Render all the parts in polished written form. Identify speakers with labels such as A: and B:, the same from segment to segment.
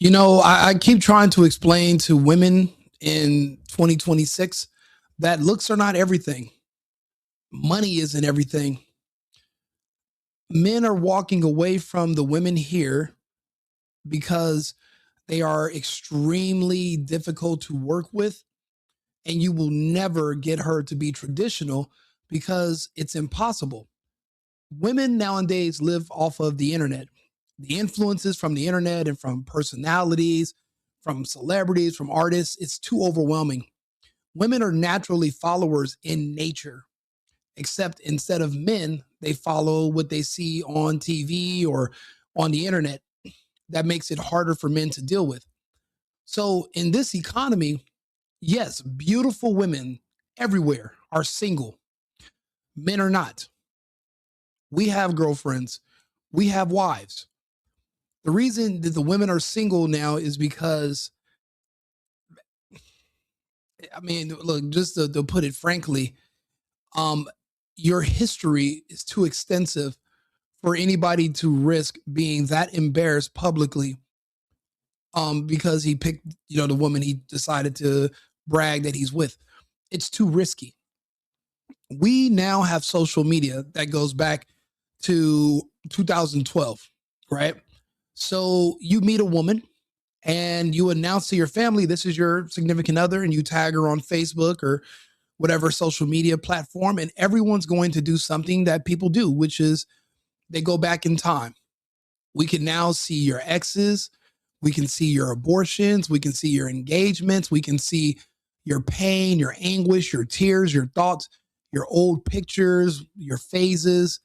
A: I keep trying to explain to women in 2026 that looks are not everything. Money isn't everything. Men are walking away from the women here because they are extremely difficult to work with, and you will never get her to be traditional because it's impossible. Women nowadays live off of the internet. The influences from the internet and from personalities, from celebrities, from artists, it's too overwhelming. Women are naturally followers in nature, except instead of men, they follow what they see on TV or on the internet. That makes it harder for men to deal with. So, in this economy, yes, beautiful women everywhere are single. Men are not. We have girlfriends, we have wives. The reason that the women are single now is because, I mean, look, just to put it frankly, um, your history is too extensive for anybody to risk being that embarrassed publicly because he picked, the woman he decided to brag that he's with. It's too risky. We now have social media that goes back to 2012, right? So you meet a woman and you announce to your family this is your significant other, and you tag her on Facebook or whatever social media platform, and everyone's going to do something that people do, which is they go back in time. We can now see your exes, we can see your abortions, we can see your engagements, we can see your pain, your anguish, your tears, your thoughts, your old pictures, your phases.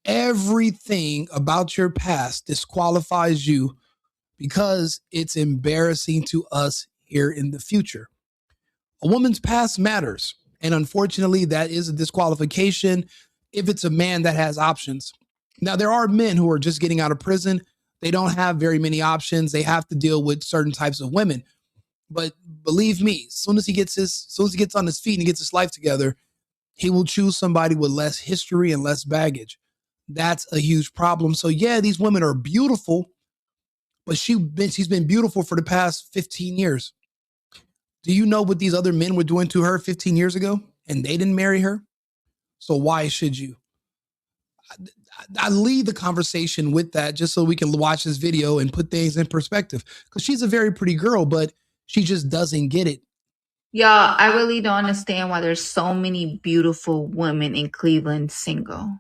A: Everything about your past disqualifies you because it's embarrassing to us here in the future. A woman's past matters. And unfortunately, that is a disqualification if it's a man that has options. Now, there are men who are just getting out of prison. They don't have very many options. They have to deal with certain types of women. But believe me, as soon as he gets on his feet and gets his life together, he will choose somebody with less history and less baggage. That's a huge problem. So yeah, these women are beautiful, but she's been beautiful for the past 15 years. Do you know what these other men were doing to her 15 years ago? And they didn't marry her. So why should you? I lead the conversation with that just so we can watch this video and put things in perspective. Because she's a very pretty girl, but she just doesn't get it.
B: Y'all, I really don't understand why there's so many beautiful women in Cleveland single.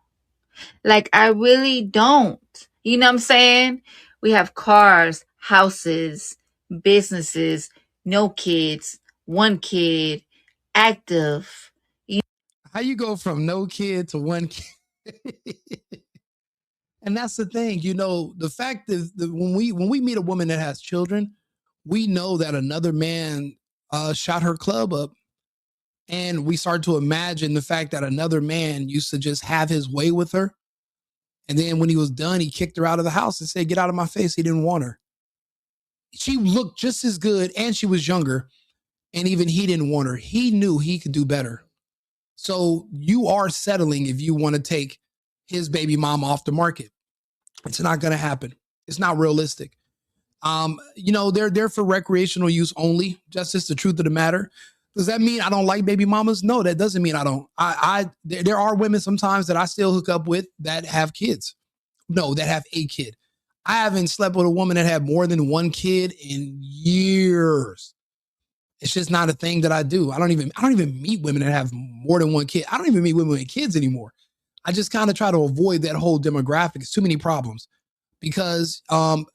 B: Like, I really don't. You know what I'm saying? We have cars, houses, businesses, no kids, one kid, active.
A: How you go from no kid to one kid? And that's the thing, the fact is that when we meet a woman that has children, we know that another man shot her club up, and we start to imagine the fact that another man used to just have his way with her, and then when he was done, he kicked her out of the house and said, "Get out of my face." He didn't want her. She looked just as good, and she was younger, and even he didn't want her. He knew he could do better. So you are settling if you want to take his baby mom off the market. It's not going to happen. It's not realistic. They're there for recreational use only. Just is the truth of the matter. Does that mean I don't like baby mamas? No, that doesn't mean I don't. There are women sometimes that I still hook up with that have kids. No, that have a kid. I haven't slept with a woman that had more than one kid in years. It's just not a thing that I do. I don't even meet women that have more than one kid. I don't even meet women with kids anymore. I just kind of try to avoid that whole demographic. It's too many problems because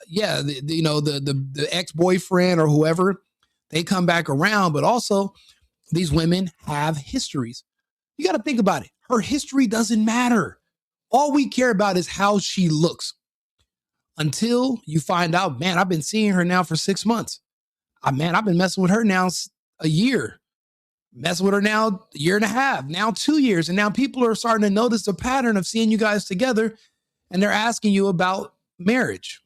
A: yeah, the ex-boyfriend or whoever, they come back around, but also these women have histories. You got to think about it. Her history doesn't matter. All we care about is how she looks until you find out, man, I've been seeing her now for 6 months. Man, I've been messing with her now a year, messing with her now a year and a half, now 2 years. And now people are starting to notice the pattern of seeing you guys together, and they're asking you about marriage.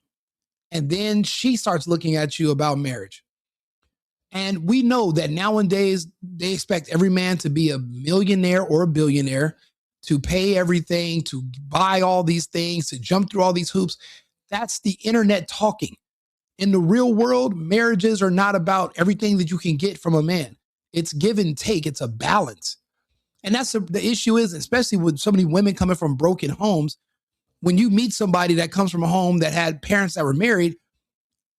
A: And then she starts looking at you about marriage. And we know that nowadays they expect every man to be a millionaire or a billionaire, to pay everything, to buy all these things, to jump through all these hoops. That's the internet talking. In the real world, marriages are not about everything that you can get from a man. It's give and take. It's a balance. And the issue is, especially with so many women coming from broken homes, when you meet somebody that comes from a home that had parents that were married,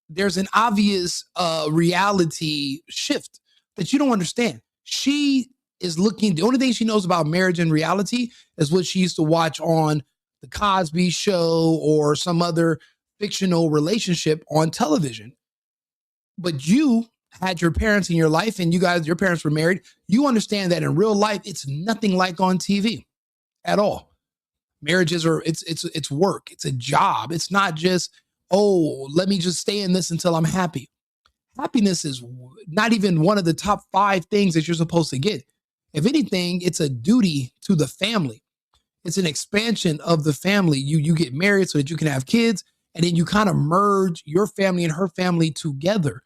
A: there's an obvious reality shift that you don't understand. She is looking, the only thing she knows about marriage and reality is what she used to watch on the Cosby Show or some other fictional relationship on television. But you had your parents in your life and your parents were married. You understand that in real life, it's nothing like on TV at all. Marriages are, it's work. It's a job. It's not just, oh, let me just stay in this until I'm happy. Happiness is not even one of the top 5 things that you're supposed to get. If anything, it's a duty to the family. It's an expansion of the family. You get married so that you can have kids, and then you kind of merge your family and her family together.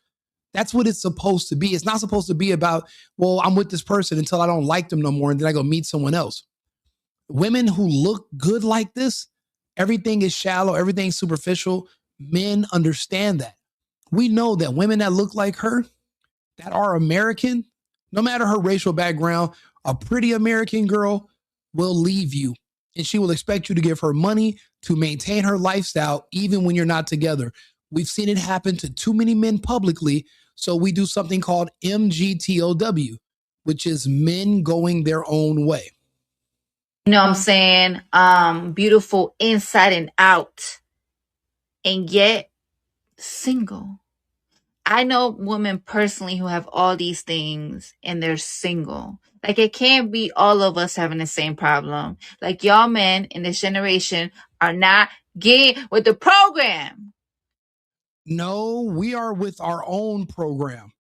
A: That's what it's supposed to be. It's not supposed to be about, well, I'm with this person until I don't like them no more, and then I go meet someone else. Women who look good like this, everything is shallow, everything's superficial. Men understand that. We know that women that look like her, that are American, no matter her racial background, a pretty American girl will leave you. And she will expect you to give her money to maintain her lifestyle, even when you're not together. We've seen it happen to too many men publicly. So we do something called MGTOW, which is men going their own way.
B: You know what I'm saying? Beautiful inside and out, and yet single. I know women personally who have all these things and they're single. Like, it can't be all of us having the same problem. Like, y'all men in this generation are not getting with the program.
A: No, we are with our own program.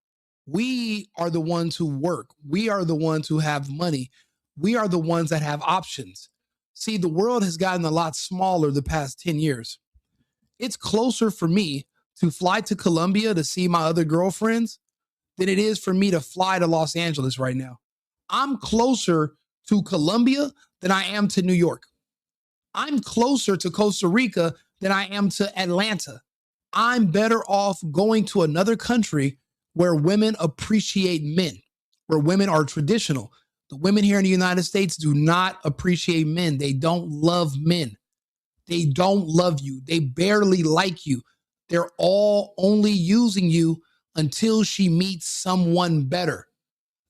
A: We are the ones who work. We are the ones who have money. We are the ones that have options. See, the world has gotten a lot smaller the past 10 years. It's closer for me to fly to Colombia to see my other girlfriends than it is for me to fly to Los Angeles right now. I'm closer to Colombia than I am to New York. I'm closer to Costa Rica than I am to Atlanta. I'm better off going to another country where women appreciate men, where women are traditional. The women here in the United States do not appreciate men. They don't love men. They don't love you. They barely like you. They're all only using you until she meets someone better.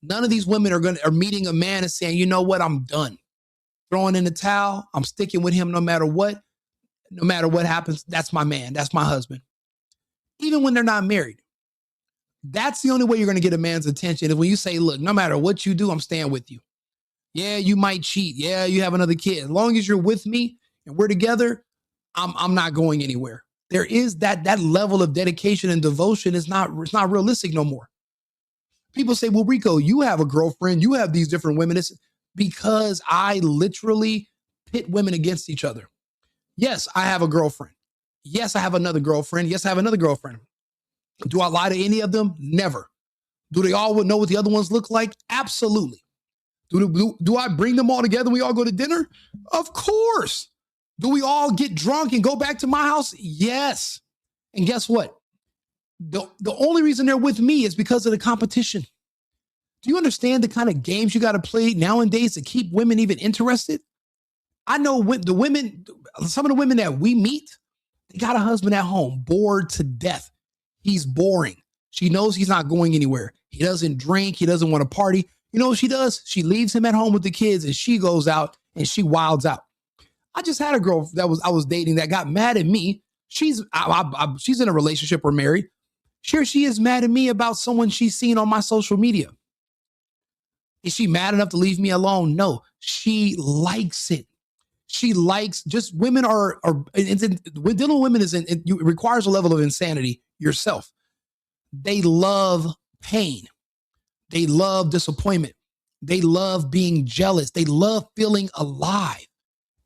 A: None of these women are meeting a man and saying, you know what, I'm done. Throwing in the towel. I'm sticking with him no matter what. No matter what happens, that's my man. That's my husband. Even when they're not married. That's the only way you're going to get a man's attention is when you say, look, no matter what you do, I'm staying with you. Yeah, you might cheat. Yeah, you have another kid. As long as you're with me and we're together, I'm not going anywhere. There is that level of dedication and devotion it's not realistic no more. People say, well, Rico, you have a girlfriend. You have these different women. It's because I literally pit women against each other. Yes, I have a girlfriend. Yes, I have another girlfriend. Yes, I have another girlfriend. Do I lie to any of them? Never. Do they all know what the other ones look like? Absolutely. Do I bring them all together and we all go to dinner? Of course. Do we all get drunk and go back to my house? Yes. And guess what? The only reason they're with me is because of the competition. Do you understand the kind of games you got to play nowadays to keep women even interested? I know the women, some of the women that we meet, they got a husband at home, bored to death. He's boring. She knows he's not going anywhere. He doesn't drink. He doesn't want to party. You know what she does? She leaves him at home with the kids and she goes out and she wilds out. I just had a girl I was dating that got mad at me. She's in a relationship or married. Sure, she is mad at me about someone she's seen on my social media. Is she mad enough to leave me alone? No, she likes it. She likes just women dealing with women it requires a level of insanity yourself. They love pain. They love disappointment. They love being jealous. They love feeling alive.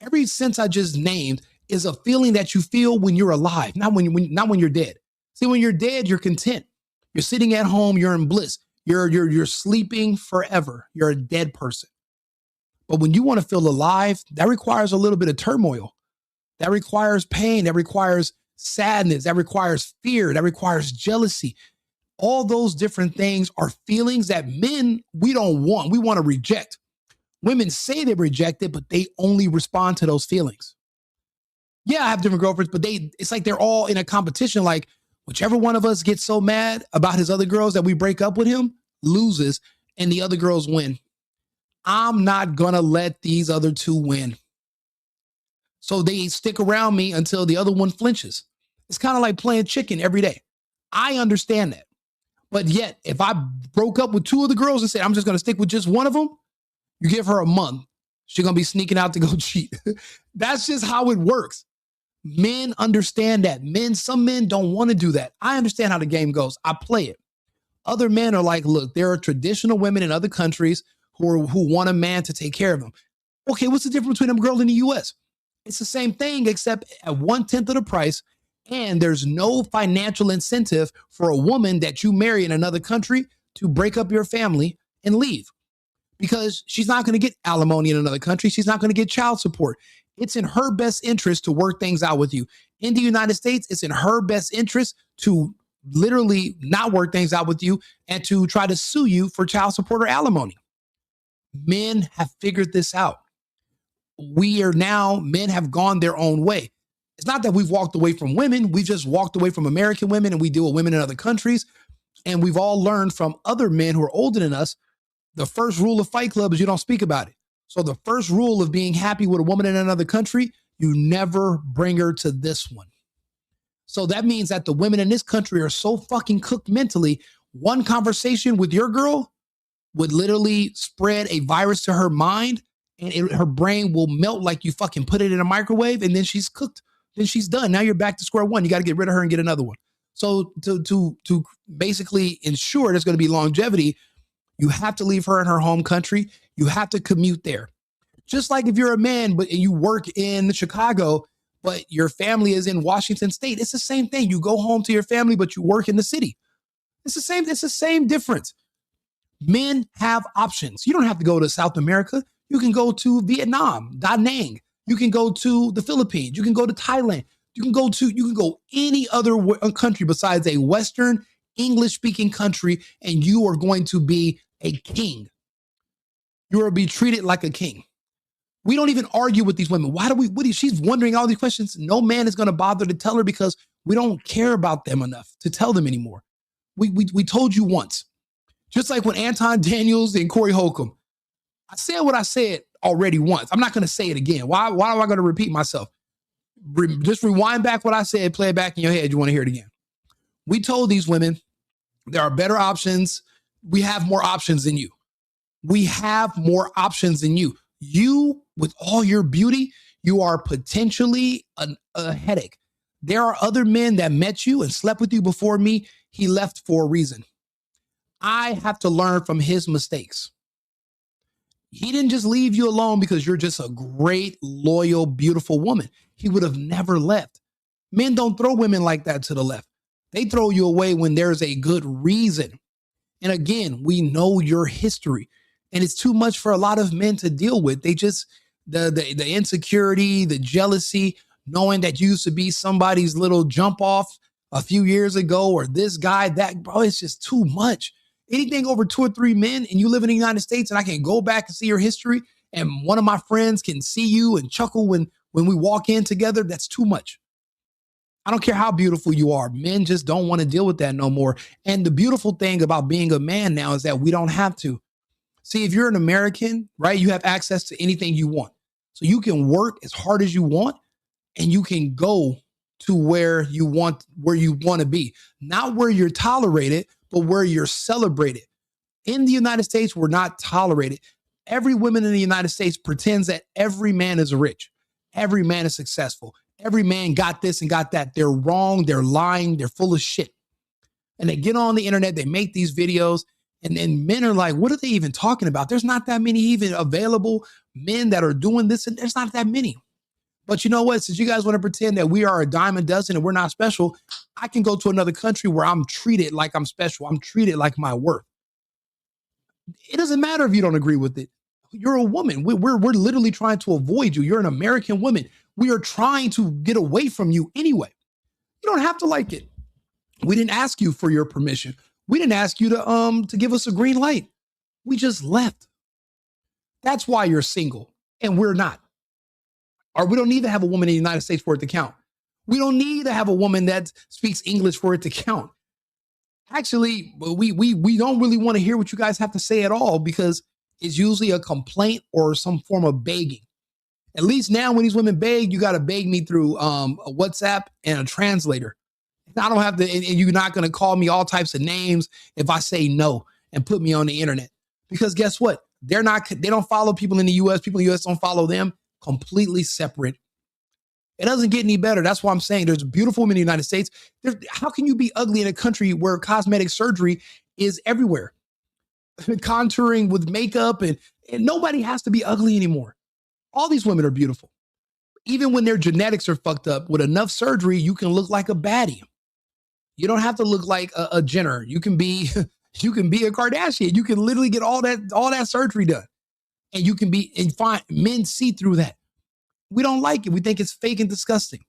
A: Every sense I just named is a feeling that you feel when you're alive, not when you're dead. See, when you're dead, you're content. You're sitting at home. You're in bliss. You're sleeping forever. You're a dead person. But when you want to feel alive, that requires a little bit of turmoil. That requires pain. That requires sadness, that requires fear, that requires jealousy. All those different things are feelings that men, we don't want. We want to reject. Women say they reject it, but they only respond to those feelings. Yeah, I have different girlfriends, but it's like they're all in a competition. Like, whichever one of us gets so mad about his other girls that we break up with him loses, and the other girls win. I'm not going to let these other two win. So they stick around me until the other one flinches. It's kind of like playing chicken every day. I understand that. But yet, if I broke up with two of the girls and said, I'm just going to stick with just one of them, you give her a month, she's going to be sneaking out to go cheat. That's just how it works. Men understand that. Some men don't want to do that. I understand how the game goes. I play it. Other men are like, look, there are traditional women in other countries who want a man to take care of them. Okay, what's the difference between a girl in the US? It's the same thing, except at 1/10 of the price, and there's no financial incentive for a woman that you marry in another country to break up your family and leave, because she's not going to get alimony in another country. She's not going to get child support. It's in her best interest to work things out with you. In the United States, it's in her best interest to literally not work things out with you and to try to sue you for child support or alimony. Men have figured this out. Men have gone their own way. It's not that we've walked away from women. We just walked away from American women, and we deal with women in other countries. And we've all learned from other men who are older than us. The first rule of Fight Club is you don't speak about it. So the first rule of being happy with a woman in another country, you never bring her to this one. So that means that the women in this country are so fucking cooked mentally. One conversation with your girl would literally spread a virus to her mind, and her brain will melt like you fucking put it in a microwave, and then she's cooked. Then she's done. Now you're back to square one. You got to get rid of her and get another one. So to basically ensure there's going to be longevity, you have to leave her in her home country. You have to commute there. Just like if you're a man, but you work in Chicago, but your family is in Washington State, it's the same thing. You go home to your family, but you work in the city. It's the same difference. Men have options. You don't have to go to South America. You can go to Vietnam, Da Nang. You can go to the Philippines. You can go to Thailand. You can go any other country besides a Western English-speaking country, and you are going to be a king. You will be treated like a king. We don't even argue with these women. She's wondering all these questions. No man is going to bother to tell her because we don't care about them enough to tell them anymore. We told you once. Just like when Anton Daniels and Corey Holcomb. I said what I said already once. I'm not going to say it again. Why am I going to repeat myself? Just rewind back what I said, play it back in your head. You want to hear it again. We told these women there are better options. We have more options than you. We have more options than you. You, with all your beauty, you are potentially a headache. There are other men that met you and slept with you before me. He left for a reason. I have to learn from his mistakes. He didn't just leave you alone because you're just a great, loyal, beautiful woman. He would have never left. Men don't throw women like that to the left. They throw you away when there's a good reason. And again, we know your history, and it's too much for a lot of men to deal with. They just, the insecurity, the jealousy, knowing that you used to be somebody's little jump off a few years ago, or this guy, that, bro, it's just too much. Anything over 2 or 3 men, and you live in the United States, and I can go back and see your history, and one of my friends can see you and chuckle when we walk in together, that's too much. I don't care how beautiful you are. Men just don't want to deal with that no more. And the beautiful thing about being a man now is that we don't have to. See, if you're an American, right, you have access to anything you want. So you can work as hard as you want, and you can go to where you want to be. Not where you're tolerated, but where you're celebrated. In the United States, we're not tolerated. Every woman in the United States pretends that every man is rich. Every man is successful. Every man got this and got that. They're wrong. They're lying. They're full of shit. And they get on the internet. They make these videos. And then men are like, what are they even talking about? There's not that many even available men that are doing this. And there's not that many. But you know what? Since you guys want to pretend that we are a dime a dozen and we're not special, I can go to another country where I'm treated like I'm special. I'm treated like my worth. It doesn't matter if you don't agree with it. You're a woman. We're literally trying to avoid you. You're an American woman. We are trying to get away from you anyway. You don't have to like it. We didn't ask you for your permission. We didn't ask you to give us a green light. We just left. That's why you're single and we're not. Or we don't need to have a woman in the United States for it to count. We don't need to have a woman that speaks English for it to count. Actually, we don't really want to hear what you guys have to say at all because it's usually a complaint or some form of begging. At least now when these women beg, you got to beg me through a WhatsApp and a translator. I don't have to, and you're not going to call me all types of names if I say no and put me on the internet. Because guess what? They don't follow people in the US. People in the US don't follow them. Completely separate. It doesn't get any better. That's why I'm saying there's beautiful women in the United States. How can you be ugly in a country where cosmetic surgery is everywhere? Contouring with makeup and nobody has to be ugly anymore. All these women are beautiful. Even when their genetics are fucked up, with enough surgery, you can look like a baddie. You don't have to look like a Jenner. You can be a Kardashian. You can literally get all that surgery done. And you can be, and fine, men see through that. We don't like it. We think it's fake and disgusting.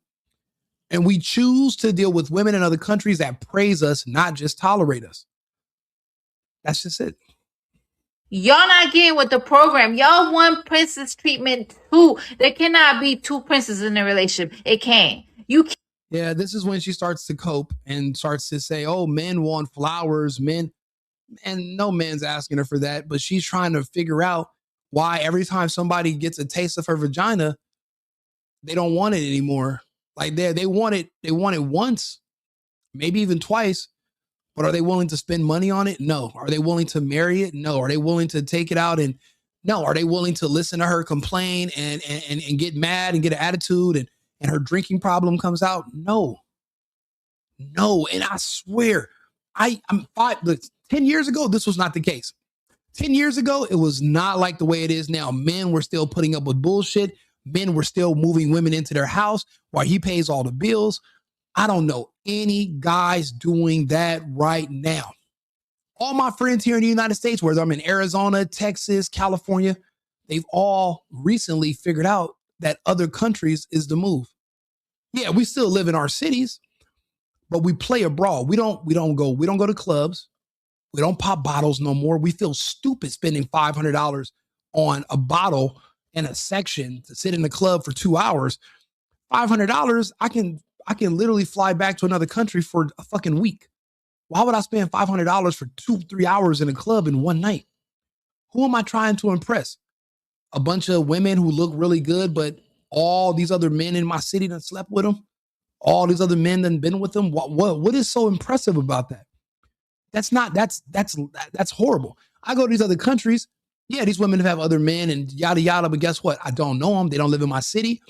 A: And we choose to deal with women in other countries that praise us, not just tolerate us. That's just it.
B: Y'all not getting with the program. Y'all want princess treatment too. There cannot be two princes in a relationship. It can't. You can't.
A: Yeah, this is when she starts to cope and starts to say, oh, men want flowers, men. And no man's asking her for that. But she's trying to figure out why every time somebody gets a taste of her vagina, they don't want it anymore. Like they want it once, maybe even twice. But are they willing to spend money on it? No. Are they willing to marry it? No. Are they willing to take it out? And no. Are they willing to listen to her complain and get mad and get an attitude and her drinking problem comes out? No. No. And I swear, I'm 10 years ago, this was not the case. 10 years ago, it was not like the way it is now. Men were still putting up with bullshit. Men were still moving women into their house while he pays all the bills. I don't know any guys doing that right now. All my friends here in the United States, whether I'm in Arizona, Texas, California, they've all recently figured out that other countries is the move. Yeah, we still live in our cities, but we play abroad. We don't go to clubs. We don't pop bottles no more. We feel stupid spending $500 on a bottle and a section to sit in the club for 2 hours. $500, I can literally fly back to another country for a fucking week. Why would I spend $500 for 2-3 hours in a club in one night? Who am I trying to impress? A bunch of women who look really good, but all these other men in my city done slept with them. All these other men done been with them. What is so impressive about that? That's horrible. I go to these other countries. Yeah, these women have other men and yada yada, but guess what? I don't know them. They don't live in my city.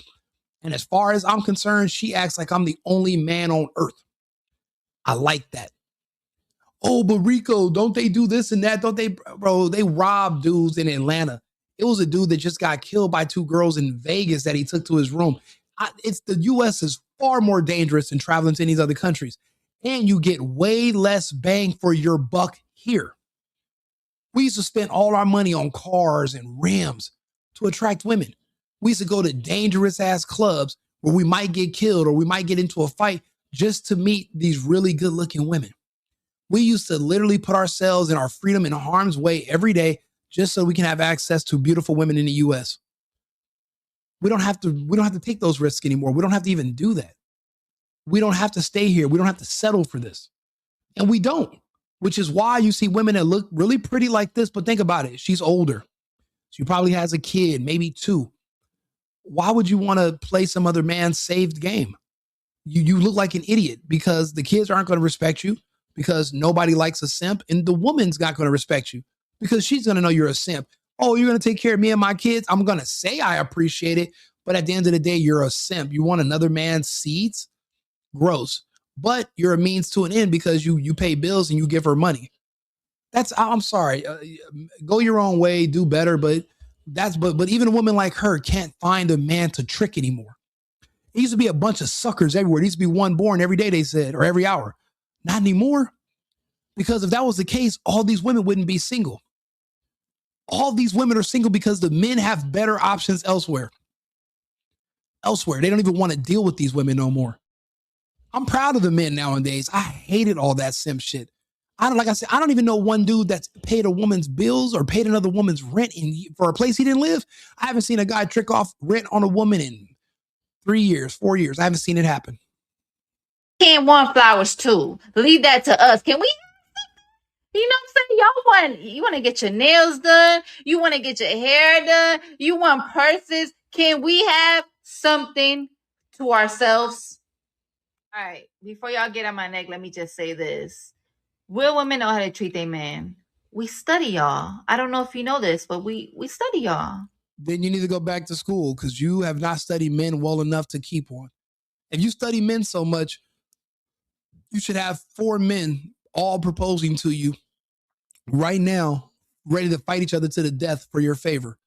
A: And as far as I'm concerned, she acts like I'm the only man on earth. I like that. Oh, but Rico, don't they do this and that? Don't they, bro? They robbed dudes in Atlanta. It was a dude that just got killed by 2 girls in Vegas that he took to his room. It's the U.S. is far more dangerous than traveling to these other countries. And you get way less bang for your buck here. We used to spend all our money on cars and rims to attract women. We used to go to dangerous ass clubs where we might get killed or we might get into a fight just to meet these really good looking women. We used to literally put ourselves and our freedom in harm's way every day just so we can have access to beautiful women in the US. We don't have to take those risks anymore. We don't have to even do that. We don't have to stay here. We don't have to settle for this. And we don't, which is why you see women that look really pretty like this. But think about it. She's older. She probably has a kid, maybe 2. Why would you want to play some other man's saved game? You look like an idiot because the kids aren't going to respect you because nobody likes a simp. And the woman's not going to respect you because she's going to know you're a simp. Oh, you're going to take care of me and my kids? I'm going to say I appreciate it. But at the end of the day, you're a simp. You want another man's seeds? Gross. But you're a means to an end because you pay bills and you give her money. I'm sorry. Go your own way, do better. But even a woman like her can't find a man to trick anymore. It used to be a bunch of suckers everywhere. It used to be one born every day, they said, or every hour. Not anymore. Because if that was the case, all these women wouldn't be single. All these women are single because the men have better options elsewhere. They don't even want to deal with these women no more. I'm proud of the men nowadays. I hated all that simp shit. I don't like I said, I don't even know one dude that's paid a woman's bills or paid another woman's rent for a place he didn't live. I haven't seen a guy trick off rent on a woman in 3 years, 4 years. I haven't seen it happen.
B: Can't want flowers too. Leave that to us. Can we? You know what I'm saying? You want to get your nails done? You want to get your hair done? You want purses? Can we have something to ourselves? All right. Before y'all get on my neck, let me just say this. Real women know how to treat their man. We study y'all. I don't know if you know this, but we study y'all.
A: Then you need to go back to school because you have not studied men well enough to keep one. If you study men so much, you should have 4 men all proposing to you right now, ready to fight each other to the death for your favor.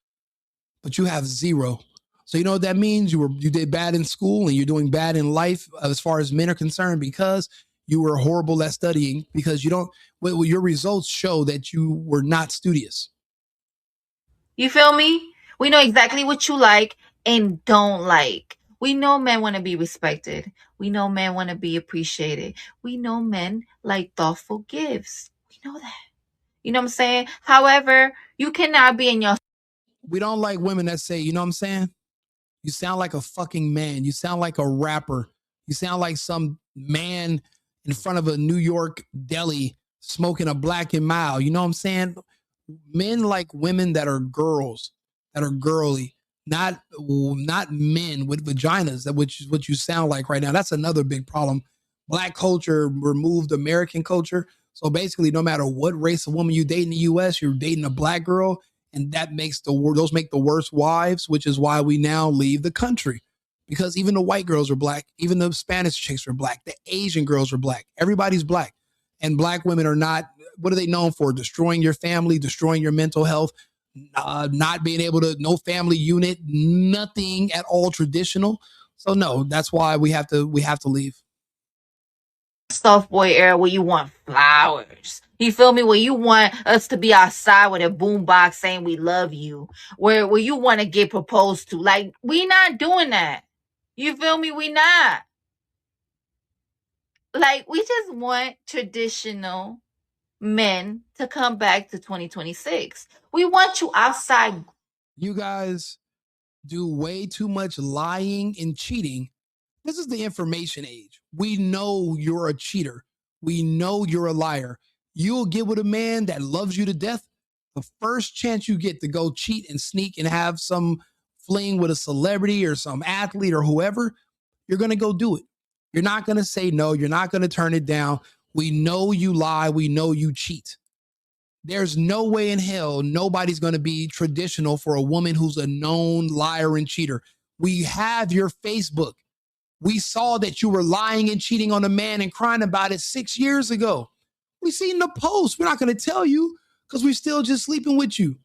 A: But you have 0. So you know what that means? You did bad in school and you're doing bad in life as far as men are concerned because you were horrible at studying because you don't. Well, your results show that you were not studious.
B: You feel me? We know exactly what you like and don't like. We know men want to be respected. We know men want to be appreciated. We know men like thoughtful gifts. We know that. You know what I'm saying? However, you cannot be in your.
A: We don't like women that say, you know what I'm saying? You sound like a fucking man. You sound like a rapper. You sound like some man in front of a New York deli smoking a Black and Mild. You know what I'm saying? Men like women that are girls, that are girly, not men with vaginas, that which is what you sound like right now. That's another big problem. Black culture removed American culture. So basically, no matter what race of woman you date in the US, you're dating a black girl, and that makes those make the worst wives, which is why we now leave the country. Because even the white girls are black, even the Spanish chicks are black, the Asian girls are black, everybody's black. And black women are not, what are they known for? Destroying your family, destroying your mental health, not being able to, no family unit, nothing at all traditional. So no, that's why we have to leave.
B: Soft boy era where you want flowers. You feel me? Where you want us to be outside with a boombox saying we love you. Where you want to get proposed to. Like, we not doing that. You feel me? We not. Like, we just want traditional men to come back to 2026. We want you outside.
A: You guys do way too much lying and cheating. This is the information age. We know you're a cheater. We know you're a liar. You'll get with a man that loves you to death. The first chance you get to go cheat and sneak and have some fling with a celebrity or some athlete or whoever, you're going to go do it. You're not going to say no. You're not going to turn it down. We know you lie. We know you cheat. There's no way in hell nobody's going to be traditional for a woman who's a known liar and cheater. We have your Facebook. We saw that you were lying and cheating on a man and crying about it 6 years ago. We seen the post. We're not going to tell you because we're still just sleeping with you.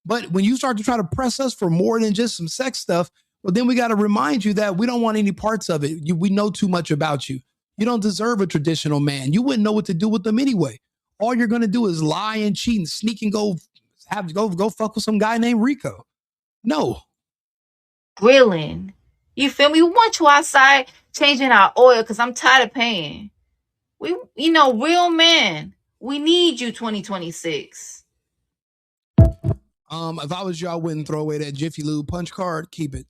A: But when you start to try to press us for more than just some sex stuff, well, then we got to remind you that we don't want any parts of it. We know too much about you. You don't deserve a traditional man. You wouldn't know what to do with them anyway. All you're going to do is lie and cheat and sneak and go fuck with some guy named Rico. No.
B: Grilling. You feel me? We want you outside changing our oil because I'm tired of paying. Real men. We need you 2026.
A: If I was you, I wouldn't throw away that Jiffy Lube punch card. Keep it.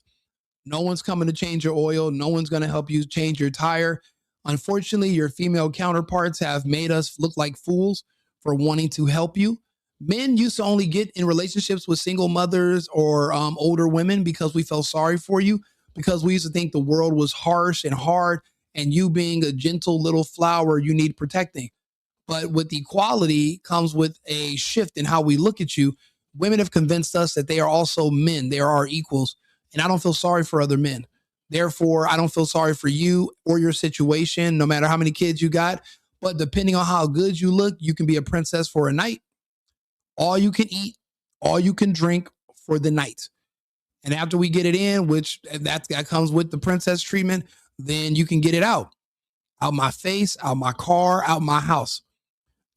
A: No one's coming to change your oil. No one's going to help you change your tire. Unfortunately, your female counterparts have made us look like fools for wanting to help you. Men used to only get in relationships with single mothers or older women because we felt sorry for you, because we used to think the world was harsh and hard, and you being a gentle little flower, you need protecting. But with equality comes with a shift in how we look at you. Women have convinced us that they are also men, they are our equals. And I don't feel sorry for other men. Therefore, I don't feel sorry for you or your situation, no matter how many kids you got. But depending on how good you look, you can be a princess for a night. All you can eat, all you can drink for the night. And after we get it in, which that comes with the princess treatment, then you can get it out my face, out my car, out my house.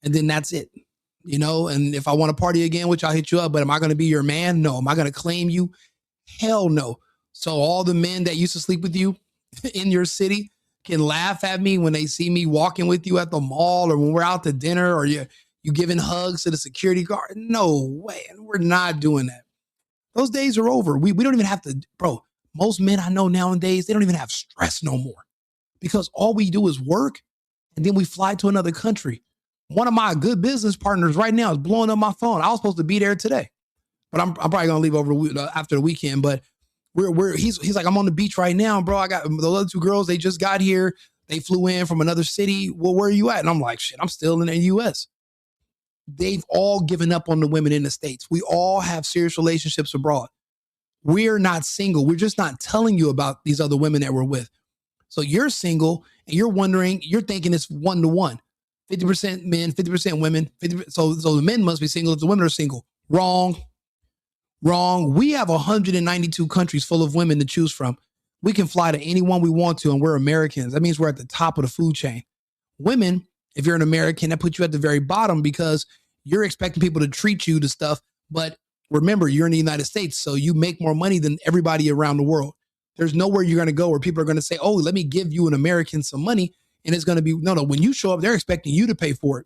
A: And then that's it. And if I want to party again, which I'll hit you up, but am I going to be your man? No. Am I going to claim you? Hell no. So all the men that used to sleep with you in your city can laugh at me when they see me walking with you at the mall or when we're out to dinner or you giving hugs to the security guard. No way. We're not doing that. Those days are over. We don't even have to, bro. Most men I know nowadays, they don't even have stress no more because all we do is work and then we fly to another country. One of my good business partners right now is blowing up my phone. I was supposed to be there today, but I'm probably gonna leave over after the weekend. But he's like, I'm on the beach right now, bro. I got the other two girls. They just got here. They flew in from another city. Well, where are you at? And I'm like, shit, I'm still in the U.S. They've all given up on the women in the States. We all have serious relationships abroad. We're not single. We're just not telling you about these other women that we're with. So you're single and you're wondering, you're thinking it's 1-to-1, 50% men, 50% women. 50%, so the men must be single if the women are single. Wrong. We have 192 countries full of women to choose from. We can fly to anyone we want to, and we're Americans. That means we're at the top of the food chain. Women, if you're an American, that puts you at the very bottom because you're expecting people to treat you to stuff. But remember, you're in the United States, so you make more money than everybody around the world. There's nowhere you're going to go where people are going to say, oh, let me give you an American some money. And it's going to be, no, when you show up, they're expecting you to pay for it.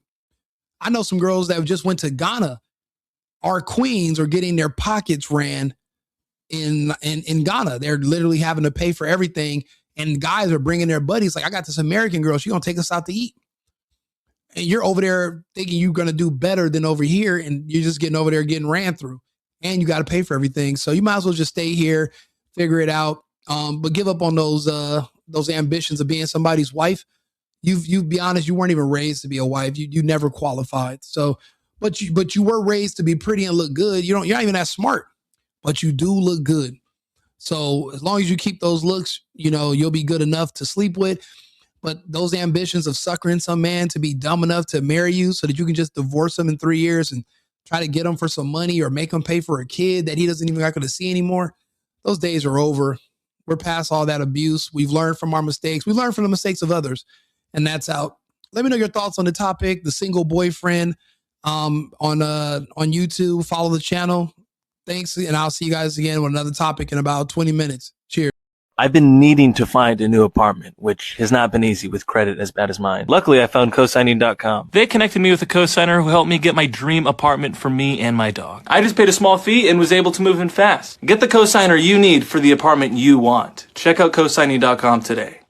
A: I know some girls that just went to Ghana. Our queens are getting their pockets ran in Ghana. They're literally having to pay for everything. And guys are bringing their buddies. Like, I got this American girl. She's going to take us out to eat. And you're over there thinking you're going to do better than over here. And you're just getting over there getting ran through. And you got to pay for everything. So you might as well just stay here, figure it out. But give up on those ambitions of being somebody's wife. You be honest, you weren't even raised to be a wife. You never qualified. So, but you were raised to be pretty and look good. You're not even that smart, but you do look good. So as long as you keep those looks, you'll be good enough to sleep with. But those ambitions of suckering some man to be dumb enough to marry you so that you can just divorce him in 3 years and try to get him for some money or make him pay for a kid that he doesn't even got to see anymore. Those days are over. We're past all that abuse. We've learned from our mistakes. We learned from the mistakes of others, and that's out. Let me know your thoughts on the topic, the single boyfriend, on YouTube. Follow the channel. Thanks, and I'll see you guys again with another topic in about 20 minutes. Cheers.
C: I've been needing to find a new apartment, which has not been easy with credit as bad as mine. Luckily, I found cosigning.com. They connected me with a cosigner who helped me get my dream apartment for me and my dog. I just paid a small fee and was able to move in fast. Get the cosigner you need for the apartment you want. Check out cosigning.com today.